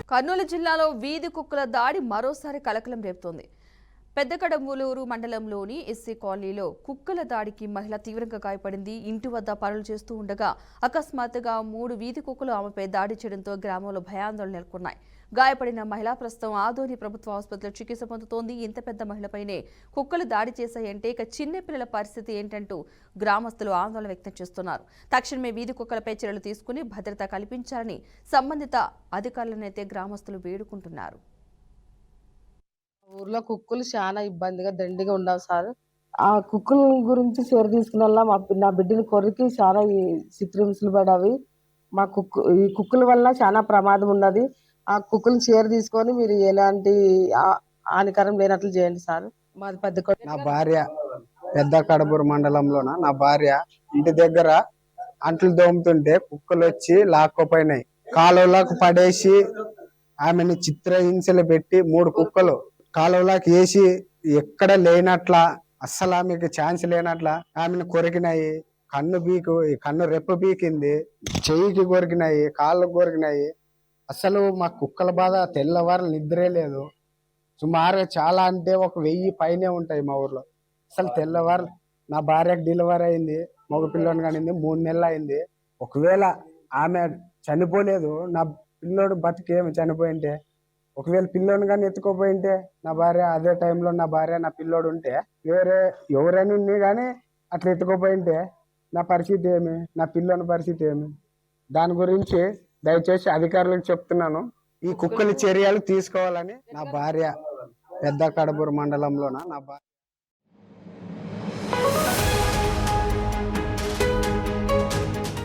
కర్నూలు జిల్లాలో వీధి కుక్కల దాడి మరోసారి కలకలం రేపుతోంది. పెద్దకడమూలూరు మండలంలోని ఎస్సీ కాలనీలో కుక్కల దాడికి మహిళ తీవ్రంగా గాయపడింది. ఇంటి వద్ద పనులు చేస్తూ ఉండగా అకస్మాత్తుగా 3 వీధి కుక్కలు ఆమెపై దాడి చేయడంతో గ్రామంలో భయాందోళన నెలకొన్నాయి. గాయపడిన మహిళ ప్రస్తుతం ఆదోని ప్రభుత్వ ఆసుపత్రిలో చికిత్స పొందుతోంది. ఇంత పెద్ద మహిళపైనే కుక్కలు దాడి చేశాయంటే ఇక చిన్న పిల్లల పరిస్థితి ఏంటంటూ గ్రామస్తులు ఆందోళన వ్యక్తం చేస్తున్నారు. తక్షణమే వీధి కుక్కలపై చర్యలు తీసుకుని భద్రత కల్పించాలని సంబంధిత అధికారులనైతే గ్రామస్తులు వేడుకుంటున్నారు. ఊర్లో కుక్కలు చాలా ఇబ్బందిగా దండిగా ఉండవు సార్. ఆ కుక్కల గురించి చర్య తీసుకున్న నా బిడ్డని కొరికి చాలా చిత్రహింసలు పడవి. ఈ కుక్కల వల్ల చాలా ప్రమాదం ఉన్నది. ఆ కుక్కలు చర్య తీసుకొని మీరు ఎలాంటి హానికరం లేనట్లు చేయండి సార్. మాది నా భార్య పెద్ద కడబూరు మండలంలోన నా భార్య ఇంటి దగ్గర అంట్లు దోముతుంటే కుక్కలు వచ్చి లాక్కపోయినాయి. కాలువలకు పడేసి ఆమెను చిత్రహింసలు పెట్టి 3 కుక్కలు కాలువలోకి వేసి ఎక్కడ లేనట్లా అస్సలు ఆమెకి ఛాన్స్ లేనట్లా ఆమెను కొరికినాయి. కన్ను రెప్ప బీకింది, చెయ్యికి కొరికినాయి, కాళ్ళకు కొరికినాయి. అసలు మా కుక్కల బాధ తెల్లవారు నిద్రే లేదు. సుమారుగా చాలా అంటే 1000 పైనే ఉంటాయి మా ఊర్లో. అసలు తెల్లవారు నా భార్యకు డెలివరీ అయింది, మగ పిల్లోని కానింది 3 నెలలు అయింది. ఒకవేళ ఆమె చనిపోలేదు, నా పిల్లోడు బతికేమి చనిపోయింటే, ఒకవేళ పిల్లోని కానీ ఎత్తుకోపోయింటే నా భార్య అదే టైంలో నా భార్య నా పిల్లోడు ఉంటే ఎవరైనా కానీ అట్లా ఎత్తుకోపోయింటే నా పరిస్థితి ఏమి, నా పిల్లోని పరిస్థితి ఏమి? దాని గురించి దయచేసి అధికారులకు చెప్తున్నాను, ఈ కుక్కల చర్యలు తీసుకోవాలని. నా భార్య పెద్ద కడబూరు మండలంలోన నా భార్య